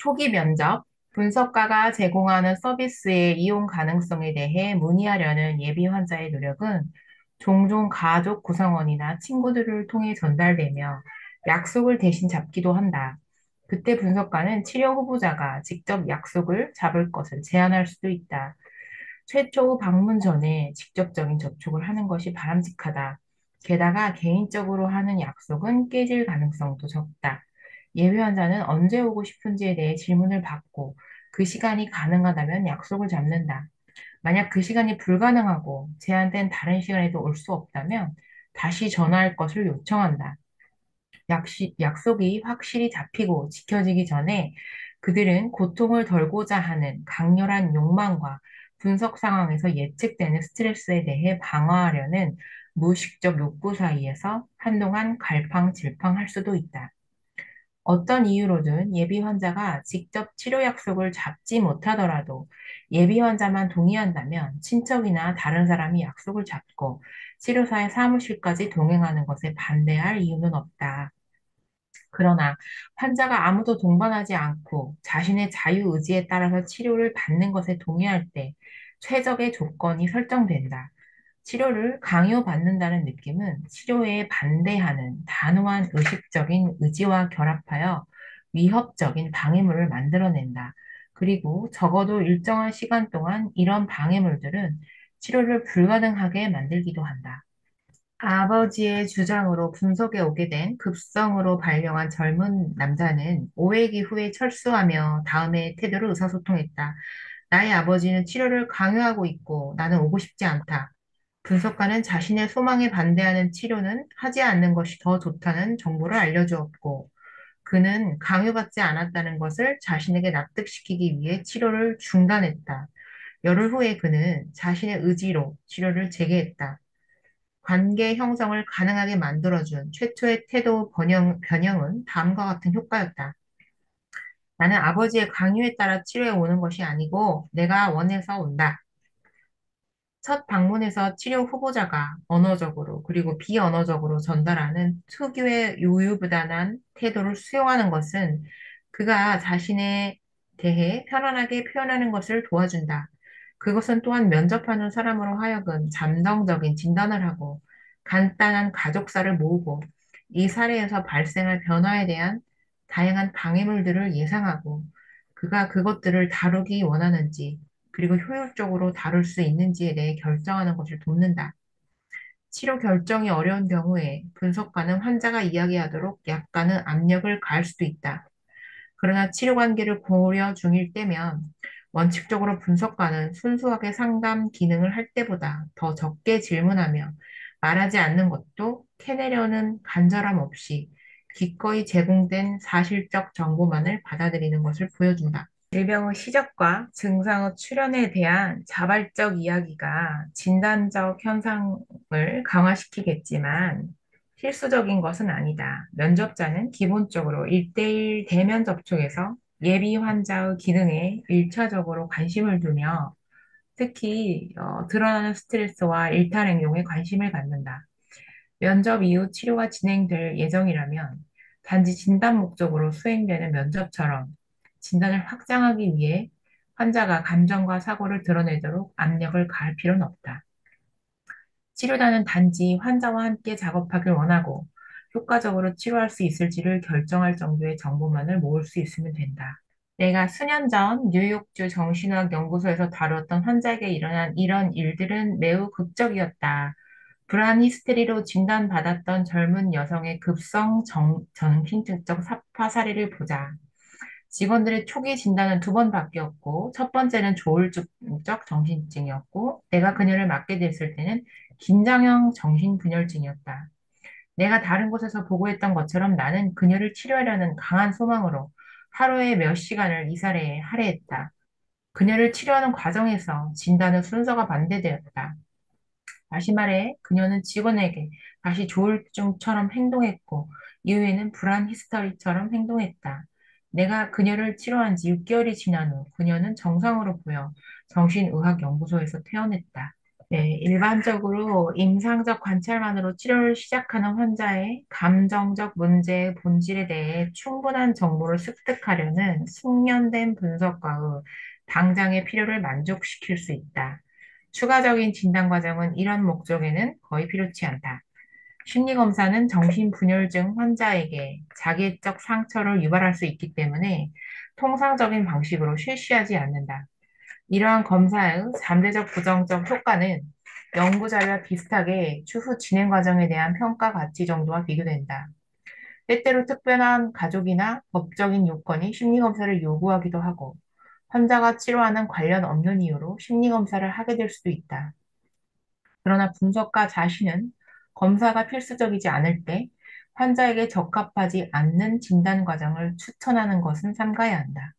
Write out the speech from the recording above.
초기 면접, 분석가가 제공하는 서비스의 이용 가능성에 대해 문의하려는 예비 환자의 노력은 종종 가족 구성원이나 친구들을 통해 전달되며 약속을 대신 잡기도 한다. 그때 분석가는 치료 후보자가 직접 약속을 잡을 것을 제안할 수도 있다. 최초 방문 전에 직접적인 접촉을 하는 것이 바람직하다. 게다가 개인적으로 하는 약속은 깨질 가능성도 적다. 예비 환자는 언제 오고 싶은지에 대해 질문을 받고 그 시간이 가능하다면 약속을 잡는다. 만약 그 시간이 불가능하고 제한된 다른 시간에도 올 수 없다면 다시 전화할 것을 요청한다. 약속이 확실히 잡히고 지켜지기 전에 그들은 고통을 덜고자 하는 강렬한 욕망과 분석 상황에서 예측되는 스트레스에 대해 방어하려는 무의식적 욕구 사이에서 한동안 갈팡질팡할 수도 있다. 어떤 이유로든 예비 환자가 직접 치료 약속을 잡지 못하더라도 예비 환자만 동의한다면 친척이나 다른 사람이 약속을 잡고 치료사의 사무실까지 동행하는 것에 반대할 이유는 없다. 그러나 환자가 아무도 동반하지 않고 자신의 자유의지에 따라서 치료를 받는 것에 동의할 때 최적의 조건이 설정된다. 치료를 강요받는다는 느낌은 치료에 반대하는 단호한 의식적인 의지와 결합하여 위협적인 방해물을 만들어낸다. 그리고 적어도 일정한 시간 동안 이런 방해물들은 치료를 불가능하게 만들기도 한다. 아버지의 주장으로 분석에 오게 된 급성으로 발령한 젊은 남자는 5회기 후에 철수하며 다음에 태도를 의사소통했다. 나의 아버지는 치료를 강요하고 있고 나는 오고 싶지 않다. 분석가는 자신의 소망에 반대하는 치료는 하지 않는 것이 더 좋다는 정보를 알려주었고, 그는 강요받지 않았다는 것을 자신에게 납득시키기 위해 치료를 중단했다. 열흘 후에 그는 자신의 의지로 치료를 재개했다. 관계 형성을 가능하게 만들어준 최초의 태도 변형은 다음과 같은 효과였다. 나는 아버지의 강요에 따라 치료해 오는 것이 아니고 내가 원해서 온다. 첫 방문에서 치료 후보자가 언어적으로 그리고 비언어적으로 전달하는 특유의 요유부단한 태도를 수용하는 것은 그가 자신에 대해 편안하게 표현하는 것을 도와준다. 그것은 또한 면접하는 사람으로 하여금 잠정적인 진단을 하고 간단한 가족사를 모으고 이 사례에서 발생할 변화에 대한 다양한 방해물들을 예상하고 그가 그것들을 다루기 원하는지 그리고 효율적으로 다룰 수 있는지에 대해 결정하는 것을 돕는다. 치료 결정이 어려운 경우에 분석가는 환자가 이야기하도록 약간은 압력을 가할 수도 있다. 그러나 치료 관계를 고려 중일 때면 원칙적으로 분석가는 순수하게 상담 기능을 할 때보다 더 적게 질문하며 말하지 않는 것도 캐내려는 간절함 없이 기꺼이 제공된 사실적 정보만을 받아들이는 것을 보여준다. 질병의 시작과 증상의 출현에 대한 자발적 이야기가 진단적 현상을 강화시키겠지만 필수적인 것은 아니다. 면접자는 기본적으로 1대1 대면 접촉에서 예비 환자의 기능에 일차적으로 관심을 두며 특히 드러나는 스트레스와 일탈 행동에 관심을 갖는다. 면접 이후 치료가 진행될 예정이라면 단지 진단 목적으로 수행되는 면접처럼 진단을 확장하기 위해 환자가 감정과 사고를 드러내도록 압력을 가할 필요는 없다. 치료단은 단지 환자와 함께 작업하길 원하고 효과적으로 치료할 수 있을지를 결정할 정도의 정보만을 모을 수 있으면 된다. 내가 수년 전 뉴욕주 정신의학 연구소에서 다루었던 환자에게 일어난 이런 일들은 매우 극적이었다. 불안 히스테리로 진단받았던 젊은 여성의 정신증적 사파 사례를 보자. 직원들의 초기 진단은 두 번 바뀌었고, 첫 번째는 조울증적 정신증이었고, 내가 그녀를 맡게 됐을 때는 긴장형 정신분열증이었다. 내가 다른 곳에서 보고했던 것처럼 나는 그녀를 치료하려는 강한 소망으로 하루에 몇 시간을 이 사례에 할애했다. 그녀를 치료하는 과정에서 진단의 순서가 반대되었다. 다시 말해, 그녀는 직원에게 다시 조울증처럼 행동했고, 이후에는 불안 히스터리처럼 행동했다. 내가 그녀를 치료한 지 6개월이 지난 후 그녀는 정상으로 보여 정신의학연구소에서 퇴원했다. 네, 일반적으로 임상적 관찰만으로 치료를 시작하는 환자의 감정적 문제의 본질에 대해 충분한 정보를 습득하려는 숙련된 분석과 후 당장의 필요를 만족시킬 수 있다. 추가적인 진단 과정은 이런 목적에는 거의 필요치 않다. 심리검사는 정신분열증 환자에게 자기애적 상처를 유발할 수 있기 때문에 통상적인 방식으로 실시하지 않는다. 이러한 검사의 잠재적 부정적 효과는 연구 자료와 비슷하게 추후 진행 과정에 대한 평가 가치 정도와 비교된다. 때때로 특별한 가족이나 법적인 요건이 심리검사를 요구하기도 하고, 환자가 치료하는 관련 없는 이유로 심리검사를 하게 될 수도 있다. 그러나 분석가 자신은 검사가 필수적이지 않을 때 환자에게 적합하지 않는 진단 과정을 추천하는 것은 삼가야 한다.